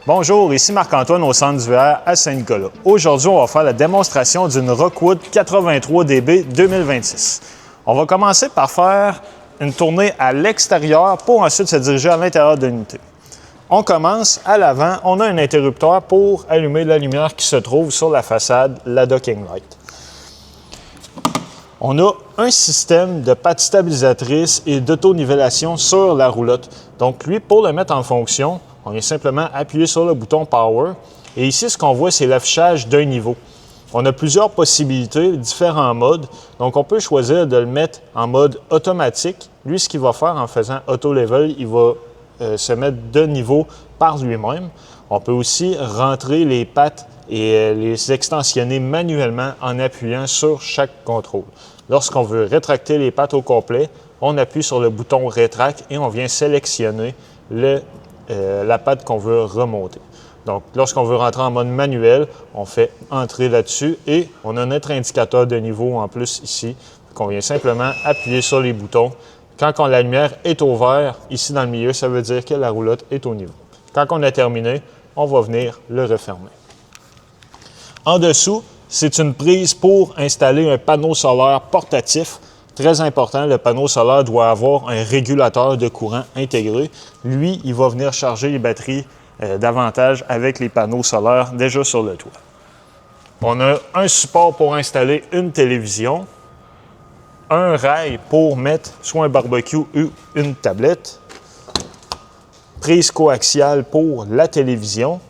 Bonjour, ici Marc-Antoine au Centre d'hiver à Saint-Nicolas. Aujourd'hui, on va faire la démonstration d'une Rockwood 83DB 2026. On va commencer par faire une tournée à l'extérieur pour ensuite se diriger à l'intérieur de l'unité. On commence à l'avant, on a un interrupteur pour allumer la lumière qui se trouve sur la façade, la docking light. On a un système de patte stabilisatrice et d'autonivellation sur la roulotte. Donc lui, pour le mettre en fonction, on vient simplement appuyer sur le bouton Power. Et ici, ce qu'on voit, c'est l'affichage d'un niveau. On a plusieurs possibilités, différents modes. Donc, on peut choisir de le mettre en mode automatique. Lui, ce qu'il va faire en faisant Auto-Level, il va se mettre de niveau par lui-même. On peut aussi rentrer les pattes et les extensionner manuellement en appuyant sur chaque contrôle. Lorsqu'on veut rétracter les pattes au complet, on appuie sur le bouton Rétract et on vient sélectionner la patte qu'on veut remonter. Donc, lorsqu'on veut rentrer en mode manuel, on fait entrer là-dessus et on a notre indicateur de niveau en plus ici, qu'on vient simplement appuyer sur les boutons. Quand la lumière est au vert, ici dans le milieu, ça veut dire que la roulotte est au niveau. Quand on a terminé, on va venir le refermer. En dessous, c'est une prise pour installer un panneau solaire portatif. Très important, le panneau solaire doit avoir un régulateur de courant intégré. Lui, il va venir charger les batteries davantage avec les panneaux solaires déjà sur le toit. On a un support pour installer une télévision, un rail pour mettre soit un barbecue ou une tablette, prise coaxiale pour la télévision,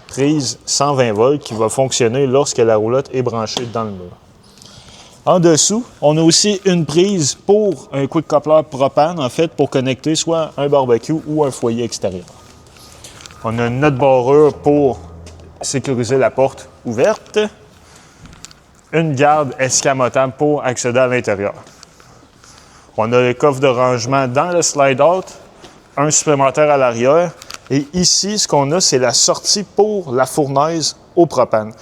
prise 120 volts qui va fonctionner lorsque la roulotte est branchée dans le mur. En dessous, on a aussi une prise pour un quick coupler propane, en fait, pour connecter soit un barbecue ou un foyer extérieur. On a une autre barrure pour sécuriser la porte ouverte. Une garde escamotable pour accéder à l'intérieur. On a le coffre de rangement dans le slide-out, un supplémentaire à l'arrière. Et ici, ce qu'on a, c'est la sortie pour la fournaise au propane.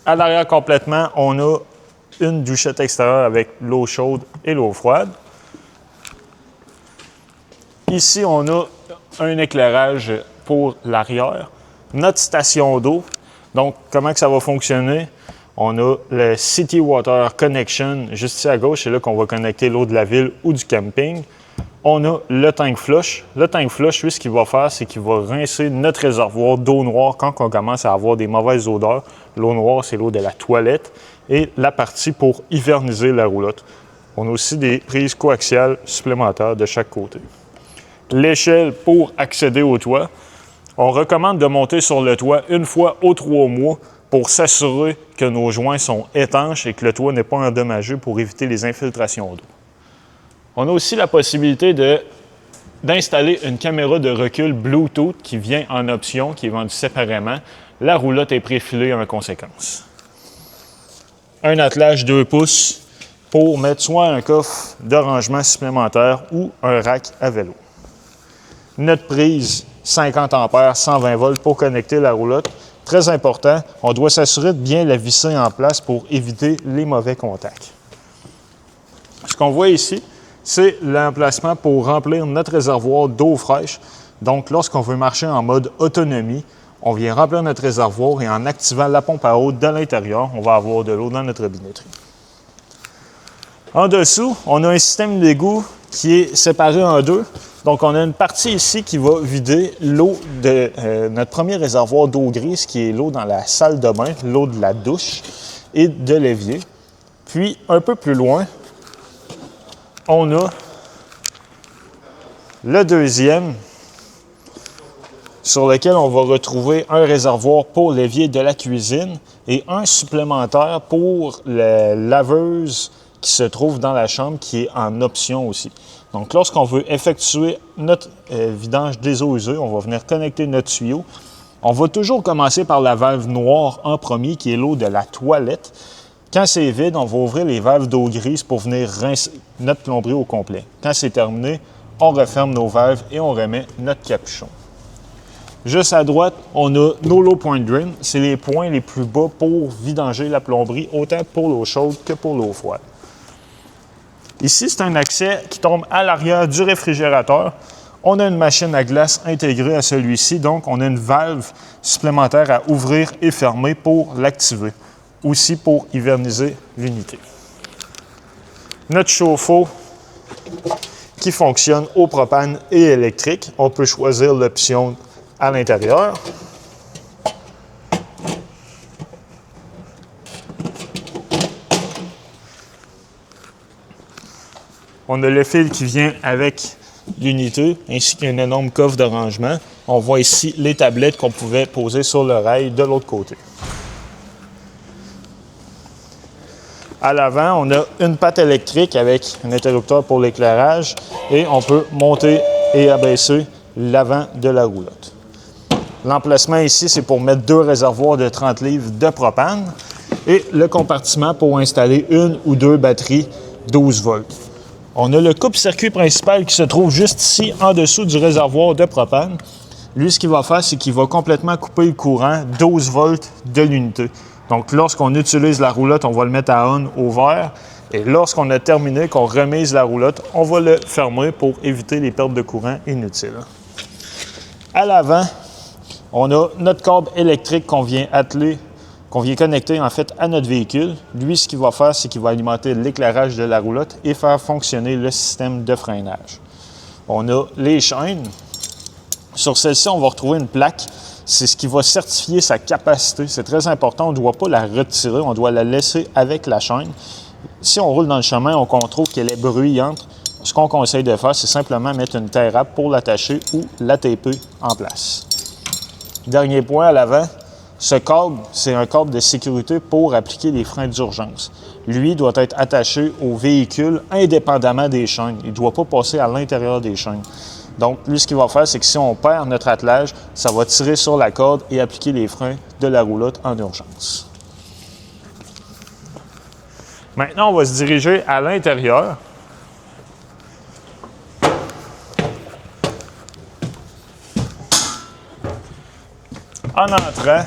À l'arrière complètement, on a une douchette extérieure avec l'eau chaude et l'eau froide. Ici, on a un éclairage pour l'arrière. Notre station d'eau. Donc, comment que ça va fonctionner? On a le City Water Connection juste ici à gauche. C'est là qu'on va connecter l'eau de la ville ou du camping. On a le tank flush. Le tank flush, lui, ce qu'il va faire, c'est qu'il va rincer notre réservoir d'eau noire quand on commence à avoir des mauvaises odeurs. L'eau noire, c'est l'eau de la toilette. Et la partie pour hiverniser la roulotte. On a aussi des prises coaxiales supplémentaires de chaque côté. L'échelle pour accéder au toit. On recommande de monter sur le toit une fois aux 3 mois pour s'assurer que nos joints sont étanches et que le toit n'est pas endommagé pour éviter les infiltrations d'eau. On a aussi la possibilité d'installer une caméra de recul Bluetooth qui vient en option, qui est vendue séparément. La roulotte est préfilée en conséquence. Un attelage 2 pouces pour mettre soit un coffre de rangement supplémentaire ou un rack à vélo. Notre prise 50 ampères, 120 volts pour connecter la roulotte. Très important, on doit s'assurer de bien la visser en place pour éviter les mauvais contacts. Ce qu'on voit ici, c'est l'emplacement pour remplir notre réservoir d'eau fraîche. Donc, lorsqu'on veut marcher en mode autonomie, on vient remplir notre réservoir et en activant la pompe à eau de l'intérieur, on va avoir de l'eau dans notre robinetterie. En dessous, on a un système d'égout qui est séparé en deux. Donc, on a une partie ici qui va vider l'eau de notre premier réservoir d'eau grise, qui est l'eau dans la salle de bain, l'eau de la douche et de l'évier. Puis, un peu plus loin, on a le deuxième sur lequel on va retrouver un réservoir pour l'évier de la cuisine et un supplémentaire pour la laveuse qui se trouve dans la chambre, qui est en option aussi. Donc, lorsqu'on veut effectuer notre vidange des eaux usées, on va venir connecter notre tuyau. On va toujours commencer par la valve noire en premier, qui est l'eau de la toilette. Quand c'est vide, on va ouvrir les valves d'eau grise pour venir rincer notre plomberie au complet. Quand c'est terminé, on referme nos valves et on remet notre capuchon. Juste à droite, on a nos low point drain. C'est les points les plus bas pour vidanger la plomberie, autant pour l'eau chaude que pour l'eau froide. Ici, c'est un accès qui tombe à l'arrière du réfrigérateur. On a une machine à glace intégrée à celui-ci, donc on a une valve supplémentaire à ouvrir et fermer pour l'activer, aussi pour hiverniser l'unité. Notre chauffe-eau qui fonctionne au propane et électrique. On peut choisir l'option à l'intérieur. On a le fil qui vient avec l'unité, ainsi qu'un énorme coffre de rangement. On voit ici les tablettes qu'on pouvait poser sur le rail de l'autre côté. À l'avant, on a une patte électrique avec un interrupteur pour l'éclairage et on peut monter et abaisser l'avant de la roulotte. L'emplacement ici, c'est pour mettre 2 réservoirs de 30 livres de propane et le compartiment pour installer 1 ou 2 batteries 12 volts. On a le coupe-circuit principal qui se trouve juste ici, en dessous du réservoir de propane. Lui, ce qu'il va faire, c'est qu'il va complètement couper le courant 12 volts de l'unité. Donc, lorsqu'on utilise la roulotte, on va le mettre à on au vert. Et lorsqu'on a terminé, qu'on remise la roulotte, on va le fermer pour éviter les pertes de courant inutiles. À l'avant, on a notre câble électrique qu'on vient connecter en fait à notre véhicule. Lui, ce qu'il va faire, c'est qu'il va alimenter l'éclairage de la roulotte et faire fonctionner le système de freinage. On a les chaînes. Sur celle-ci, on va retrouver une plaque. C'est ce qui va certifier sa capacité. C'est très important. On ne doit pas la retirer, on doit la laisser avec la chaîne. Si on roule dans le chemin, on trouve qu'elle est bruyante. Ce qu'on conseille de faire, c'est simplement mettre une tie wrap pour l'attacher ou la taper en place. Dernier point à l'avant. Ce câble, c'est un câble de sécurité pour appliquer les freins d'urgence. Lui doit être attaché au véhicule indépendamment des chaînes. Il ne doit pas passer à l'intérieur des chaînes. Donc, lui, ce qu'il va faire, c'est que si on perd notre attelage, ça va tirer sur la corde et appliquer les freins de la roulotte en urgence. Maintenant, on va se diriger à l'intérieur. En entrant,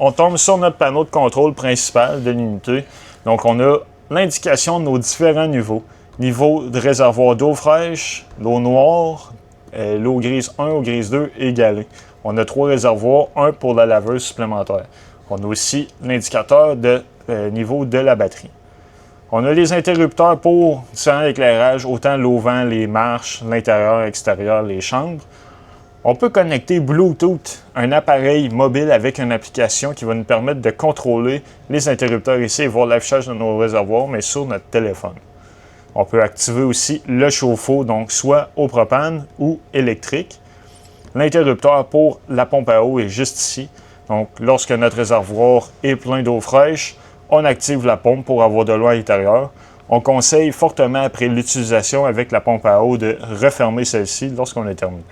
on tombe sur notre panneau de contrôle principal de l'unité. Donc, on a l'indication de nos différents niveaux. Niveau de réservoir d'eau fraîche, l'eau noire, l'eau grise 1, l'eau grise 2 égalée. On a 3 réservoirs, un pour la laveuse supplémentaire. On a aussi l'indicateur de niveau de la batterie. On a les interrupteurs pour différents éclairages, autant l'auvent, les marches, l'intérieur, l'extérieur, les chambres. On peut connecter Bluetooth, un appareil mobile avec une application qui va nous permettre de contrôler les interrupteurs ici et voir l'affichage de nos réservoirs, mais sur notre téléphone. On peut activer aussi le chauffe-eau, donc soit au propane ou électrique. L'interrupteur pour la pompe à eau est juste ici. Donc, lorsque notre réservoir est plein d'eau fraîche, on active la pompe pour avoir de l'eau à l'intérieur. On conseille fortement, après l'utilisation avec la pompe à eau, de refermer celle-ci lorsqu'on a terminé.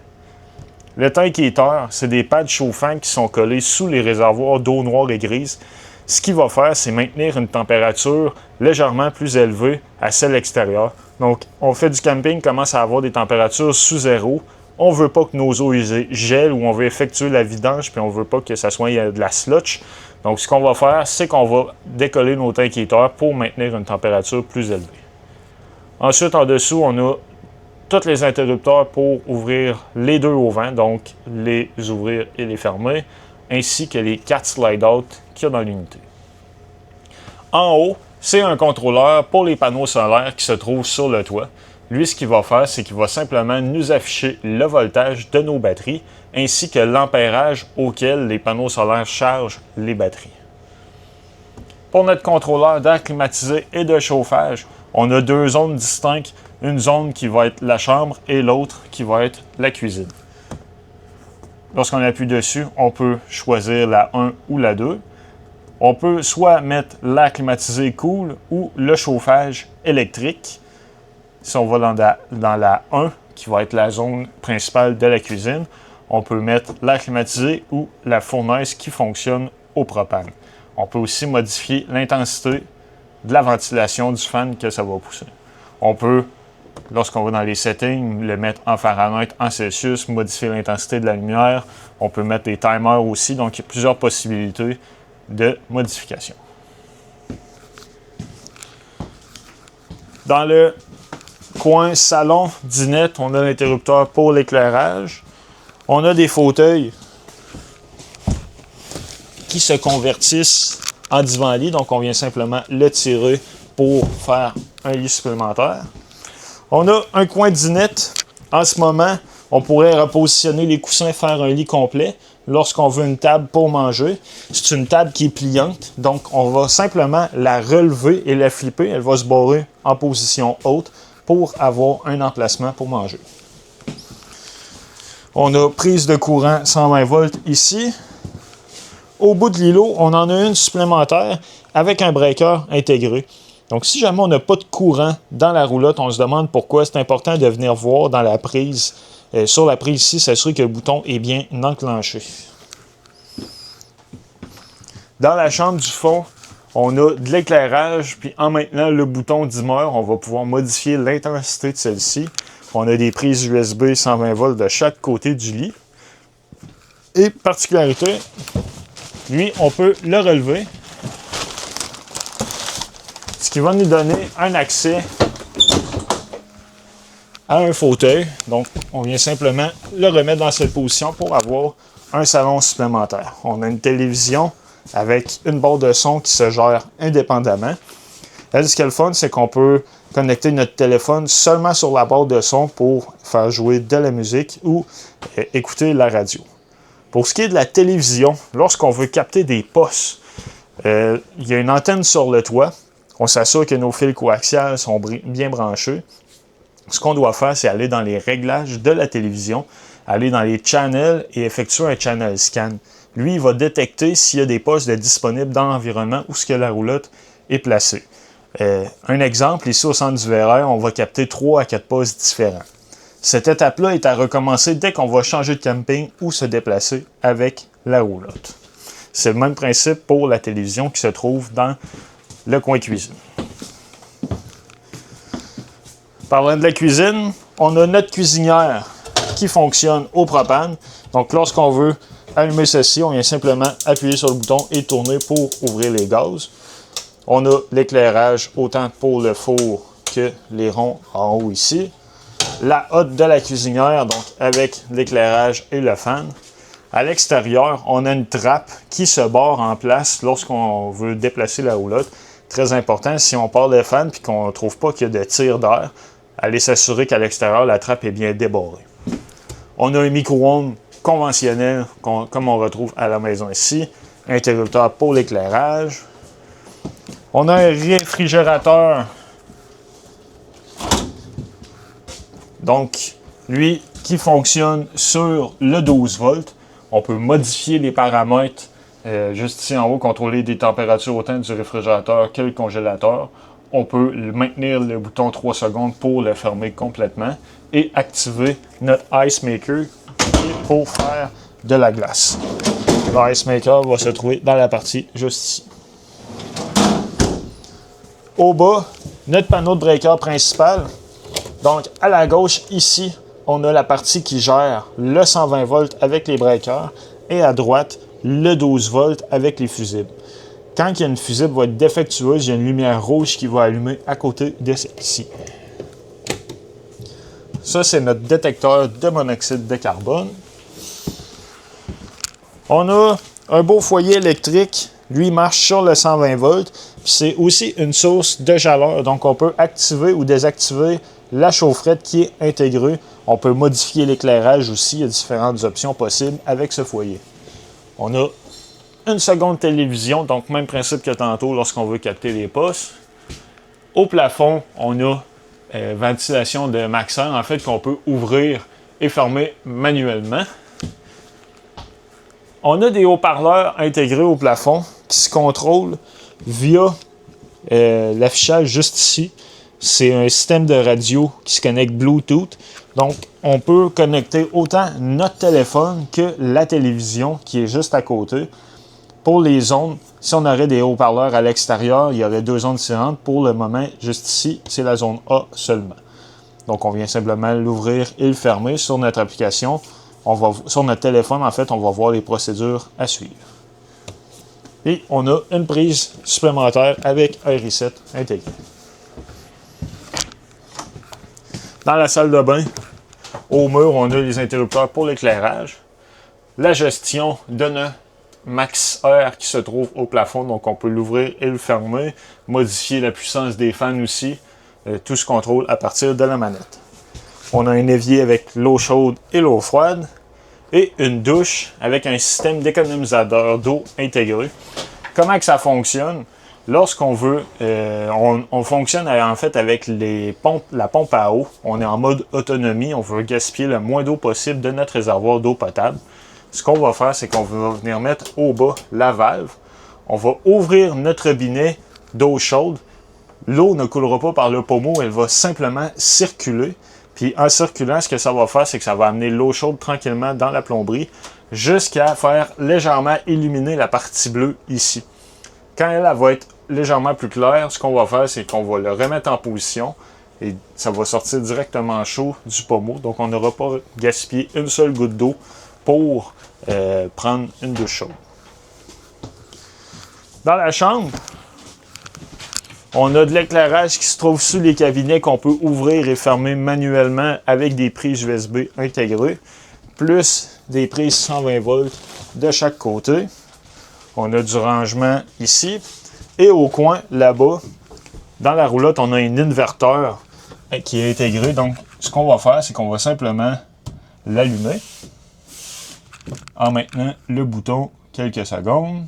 Le tank heater, c'est des pads chauffants qui sont collés sous les réservoirs d'eau noire et grise. Ce qu'il va faire, c'est maintenir une température légèrement plus élevée à celle extérieure. Donc, on fait du camping, commence à avoir des températures sous zéro. On ne veut pas que nos eaux gèlent ou on veut effectuer la vidange, puis on ne veut pas que ça soit de la slotch. Donc, ce qu'on va faire, c'est qu'on va décoller nos tank heaters pour maintenir une température plus élevée. Ensuite, en dessous, on a tous les interrupteurs pour ouvrir les 2 au vent, donc les ouvrir et les fermer, ainsi que les 4 slide-out qu'il y a dans l'unité. En haut, c'est un contrôleur pour les panneaux solaires qui se trouve sur le toit. Lui, ce qu'il va faire, c'est qu'il va simplement nous afficher le voltage de nos batteries, ainsi que l'ampérage auquel les panneaux solaires chargent les batteries. Pour notre contrôleur d'air climatisé et de chauffage, on a 2 zones distinctes. Une zone qui va être la chambre et l'autre qui va être la cuisine. Lorsqu'on appuie dessus, on peut choisir la 1 ou la 2. On peut soit mettre l'air climatisé cool ou le chauffage électrique. Si on va dans la 1, qui va être la zone principale de la cuisine, on peut mettre l'air climatisé ou la fournaise qui fonctionne au propane. On peut aussi modifier l'intensité de la ventilation du fan que ça va pousser. On peut, lorsqu'on va dans les settings, le mettre en Fahrenheit, en Celsius, modifier l'intensité de la lumière. On peut mettre des timers aussi, donc il y a plusieurs possibilités de modification. Dans coin salon, dinette, on a l'interrupteur pour l'éclairage. On a des fauteuils qui se convertissent en divan-lit. Donc, on vient simplement le tirer pour faire un lit supplémentaire. On a un coin dinette. En ce moment, on pourrait repositionner les coussins et faire un lit complet lorsqu'on veut une table pour manger. C'est une table qui est pliante. Donc, on va simplement la relever et la flipper. Elle va se barrer en position haute pour avoir un emplacement pour manger. On a prise de courant 120 volts ici. Au bout de l'îlot, on en a une supplémentaire avec un breaker intégré. Donc, si jamais on n'a pas de courant dans la roulotte, on se demande pourquoi. C'est important de venir voir dans la prise. Sur la prise ici, s'assurer que le bouton est bien enclenché. Dans la chambre du fond, on a de l'éclairage. Puis en maintenant le bouton dimmer, on va pouvoir modifier l'intensité de celle-ci. On a des prises USB 120 volts de chaque côté du lit. Et particularité, lui, on peut le relever. Ce qui va nous donner un accès à un fauteuil. Donc, on vient simplement le remettre dans cette position pour avoir un salon supplémentaire. On a une télévision avec une barre de son qui se gère indépendamment. Là, ce qui est le fun, c'est qu'on peut connecter notre téléphone seulement sur la barre de son pour faire jouer de la musique ou écouter la radio. Pour ce qui est de la télévision, lorsqu'on veut capter des postes, il y a une antenne sur le toit. On s'assure que nos fils coaxiales sont bien branchés. Ce qu'on doit faire, c'est aller dans les réglages de la télévision, aller dans les channels et effectuer un channel scan. Lui, il va détecter s'il y a des postes disponibles dans l'environnement où ce que la roulotte est placée. Un exemple, ici au centre du VRR, on va capter 3 à 4 postes différents. Cette étape-là est à recommencer dès qu'on va changer de camping ou se déplacer avec la roulotte. C'est le même principe pour la télévision qui se trouve dans le coin cuisine. Parlant de la cuisine, on a notre cuisinière qui fonctionne au propane. Donc, lorsqu'on veut allumer ceci, on vient simplement appuyer sur le bouton et tourner pour ouvrir les gaz. On a l'éclairage autant pour le four que les ronds en haut ici. La hotte de la cuisinière, donc avec l'éclairage et le fan. À l'extérieur, on a une trappe qui se barre en place lorsqu'on veut déplacer la roulotte. Très important, si on part le fan et qu'on ne trouve pas qu'il y a de tir d'air, allez s'assurer qu'à l'extérieur, la trappe est bien débarrée. On a un micro-ondes conventionnel, comme on retrouve à la maison ici. Interrupteur pour l'éclairage. On a un réfrigérateur. Donc, lui, qui fonctionne sur le 12 volts. On peut modifier les paramètres juste ici en haut, contrôler des températures autant du réfrigérateur que le congélateur. On peut maintenir le bouton 3 secondes pour le fermer complètement et activer notre Ice Maker pour faire de la glace. Le Ice Maker va se trouver dans la partie juste ici. Au bas, notre panneau de breaker principal. Donc, à la gauche, ici, on a la partie qui gère le 120 volts avec les breakers et à droite, le 12 volts avec les fusibles. Quand il y a une fusible va être défectueuse, il y a une lumière rouge qui va allumer à côté de celle-ci. Ça, c'est notre détecteur de monoxyde de carbone. On a un beau foyer électrique. Lui, marche sur le 120 volts. Puis c'est aussi une source de chaleur. Donc, on peut activer ou désactiver la chaufferette qui est intégrée. On peut modifier l'éclairage aussi. Il y a différentes options possibles avec ce foyer. On a une seconde télévision. Donc, même principe que tantôt lorsqu'on veut capter les postes. Au plafond, on a ventilation de Maxxer, en fait, qu'on peut ouvrir et fermer manuellement. On a des haut-parleurs intégrés au plafond qui se contrôlent via l'affichage juste ici. C'est un système de radio qui se connecte Bluetooth. Donc, on peut connecter autant notre téléphone que la télévision qui est juste à côté. Pour les zones, si on aurait des haut-parleurs à l'extérieur, il y aurait 2 zones différentes. Pour le moment, juste ici, c'est la zone A seulement. Donc, on vient simplement l'ouvrir et le fermer sur notre application. Sur notre téléphone, en fait, on va voir les procédures à suivre. Et on a une prise supplémentaire avec un reset intégré. Dans la salle de bain, au mur, on a les interrupteurs pour l'éclairage. La gestion de notre max air qui se trouve au plafond, donc on peut l'ouvrir et le fermer. Modifier la puissance des fans aussi. Tout se contrôle à partir de la manette. On a un évier avec l'eau chaude et l'eau froide. Et une douche avec un système d'économisateur d'eau intégré. Comment que ça fonctionne? Lorsqu'on veut, on fonctionne en fait avec la pompe à eau. On est en mode autonomie. On veut gaspiller le moins d'eau possible de notre réservoir d'eau potable. Ce qu'on va faire, c'est qu'on va venir mettre au bas la valve. On va ouvrir notre robinet d'eau chaude. L'eau ne coulera pas par le pommeau, elle va simplement circuler. Puis en circulant, ce que ça va faire, c'est que ça va amener l'eau chaude tranquillement dans la plomberie jusqu'à faire légèrement illuminer la partie bleue ici. Quand elle va être légèrement plus claire, ce qu'on va faire, c'est qu'on va le remettre en position et ça va sortir directement chaud du pommeau. Donc on n'aura pas gaspillé une seule goutte d'eau pour prendre une douche chaude. Dans la chambre, on a de l'éclairage qui se trouve sous les cabinets qu'on peut ouvrir et fermer manuellement avec des prises USB intégrées, plus des prises 120 volts de chaque côté. On a du rangement ici. Et au coin, là-bas, dans la roulotte, on a un inverteur qui est intégré. Donc, ce qu'on va faire, c'est qu'on va simplement l'allumer en maintenant le bouton quelques secondes.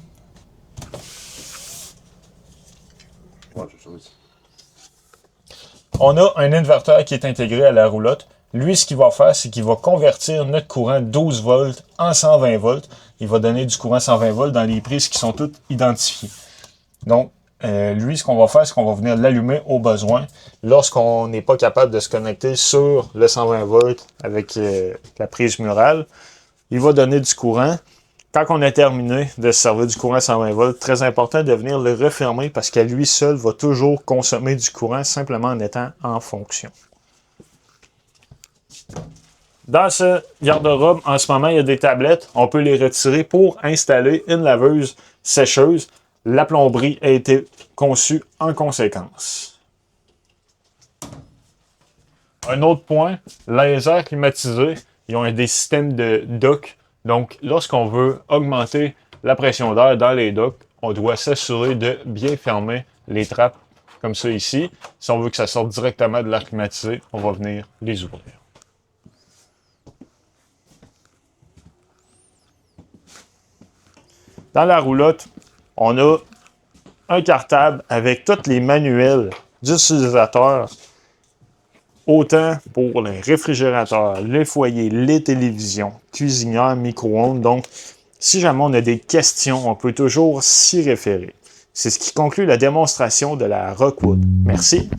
On a un inverteur qui est intégré à la roulotte. Lui, ce qu'il va faire, c'est qu'il va convertir notre courant 12 volts en 120 volts. Il va donner du courant 120 volts dans les prises qui sont toutes identifiées. Donc, lui, ce qu'on va faire, c'est qu'on va venir l'allumer au besoin. Lorsqu'on n'est pas capable de se connecter sur le 120 volts avec la prise murale, il va donner du courant. Quand on a terminé de se servir du courant 120 volts, très important de venir le refermer parce qu'à lui seul va toujours consommer du courant simplement en étant en fonction. Dans ce garde-robe, en ce moment, il y a des tablettes. On peut les retirer pour installer une laveuse sécheuse. La plomberie a été conçue en conséquence. Un autre point, les airs climatisés, ils ont des systèmes de docks. Donc, lorsqu'on veut augmenter la pression d'air dans les docks, on doit s'assurer de bien fermer les trappes comme ça ici. Si on veut que ça sorte directement de l'air climatisé, on va venir les ouvrir. Dans la roulotte, on a un cartable avec tous les manuels d'utilisateurs, autant pour les réfrigérateurs, les foyers, les télévisions, cuisinières, micro-ondes. Donc, si jamais on a des questions, on peut toujours s'y référer. C'est ce qui conclut la démonstration de la Rockwood. Merci.